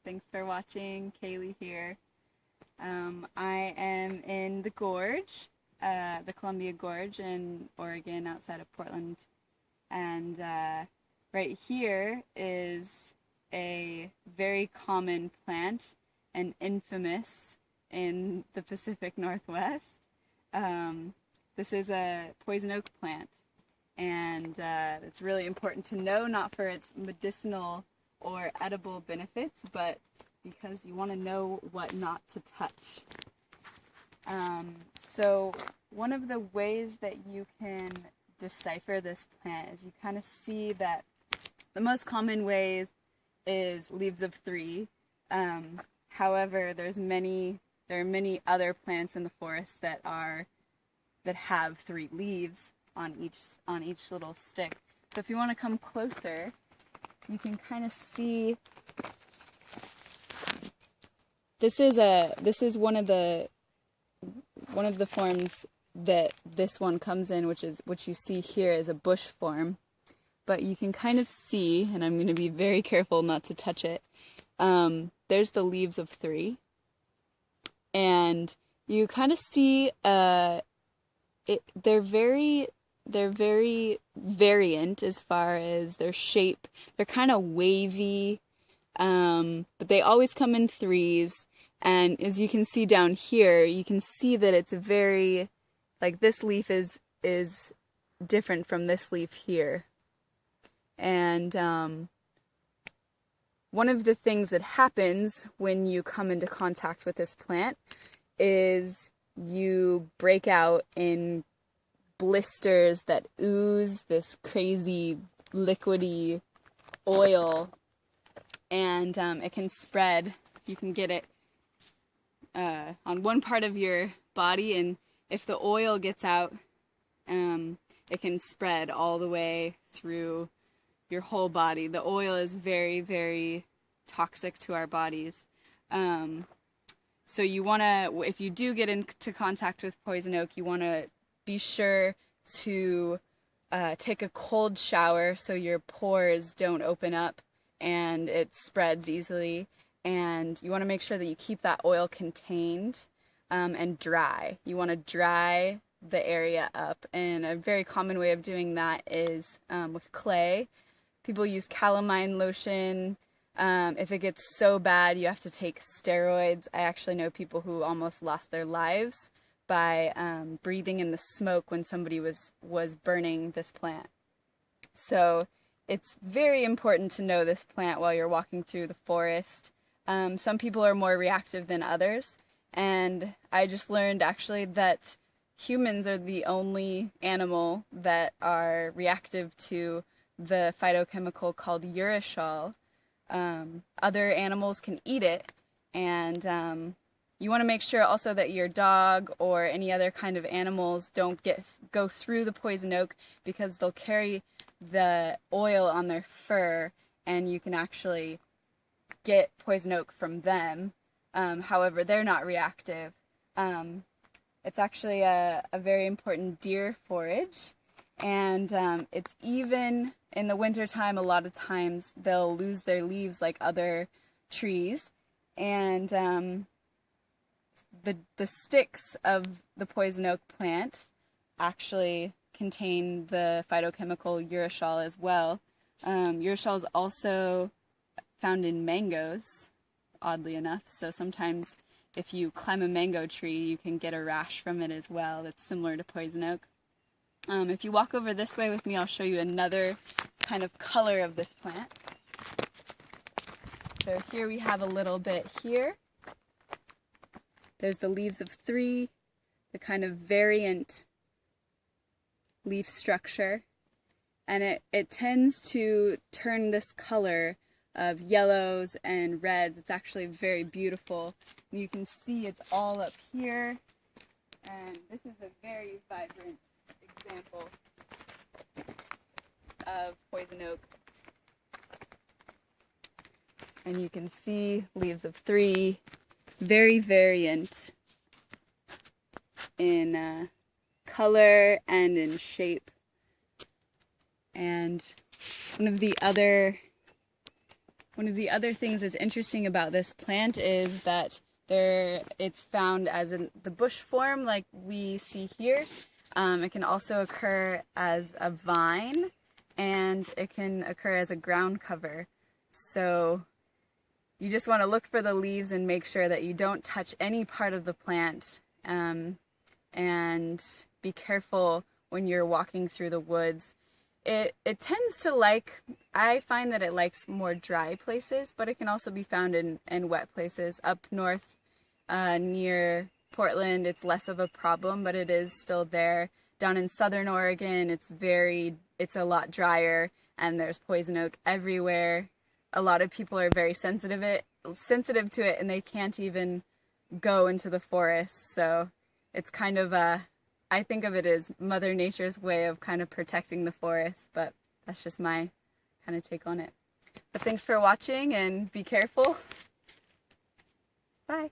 Thanks for watching. Kaylee here. I am in the gorge, the Columbia Gorge in Oregon outside of Portland. And right here is a very common plant and infamous in the Pacific Northwest. This is a poison oak plant, and it's really important to know, not for its medicinal or edible benefits, but because you want to know what not to touch. So one of the ways that you can decipher this plant is you kind of see that the most common ways is leaves of three. However, there are many other plants in the forest that have three leaves on each little stick. So if you want to come closer, you can kind of see this is one of the forms that this one comes in, which you see here is a bush form. But you can kind of see, and I'm going to be very careful not to touch it. There's the leaves of three, and you kind of see they're very variant as far as their shape. They're kind of wavy, but they always come in threes. And as you can see down here, you can see that it's very, like, this leaf is different from this leaf here. And one of the things that happens when you come into contact with this plant is you break out in blisters that ooze this crazy liquidy oil, and it can spread. You can get it on one part of your body, and if the oil gets out, it can spread all the way through your whole body. The oil is very, very toxic to our bodies. So you want to, if you do get into contact with poison oak, you want to be sure to take a cold shower so your pores don't open up and it spreads easily. And you want to make sure that you keep that oil contained and dry. You want to dry the area up. And a very common way of doing that is with clay. People use calamine lotion. If it gets so bad, you have to take steroids. I actually know people who almost lost their lives by breathing in the smoke when somebody was burning this plant. So it's very important to know this plant while you're walking through the forest. Some people are more reactive than others, and I just learned actually that humans are the only animal that are reactive to the phytochemical called urushiol. Other animals can eat it, and you want to make sure also that your dog or any other kind of animals don't go through the poison oak, because they'll carry the oil on their fur, and you can actually get poison oak from them. However, they're not reactive. It's actually a very important deer forage, and it's even in the wintertime, a lot of times they'll lose their leaves like other trees, and the sticks of the poison oak plant actually contain the phytochemical urushiol as well. Urushiol is also found in mangoes, oddly enough, so sometimes if you climb a mango tree, you can get a rash from it as well. That's similar to poison oak. If you walk over this way with me, I'll show you another kind of color of this plant. So here we have a little bit here. There's the leaves of three, the kind of variant leaf structure, and it tends to turn this color of yellows and reds. It's actually very beautiful. And you can see it's all up here, and this is a very vibrant example of poison oak. And you can see leaves of three, very variant in color and in shape. And one of the other One of the other things that's interesting about this plant is that it's found as in the bush form like we see here. It can also occur as a vine, and it can occur as a ground cover. So you just want to look for the leaves and make sure that you don't touch any part of the plant, and be careful when you're walking through the woods. It tends to I find that it likes more dry places, but it can also be found in wet places. Up north near Portland, it's less of a problem, but it is still there. Down in southern Oregon, it's a lot drier, and there's poison oak everywhere. A lot of people are very sensitive to it, and they can't even go into the forest. So it's kind of I think of it as Mother Nature's way of kind of protecting the forest, but that's just my kind of take on it. But thanks for watching, and be careful. Bye.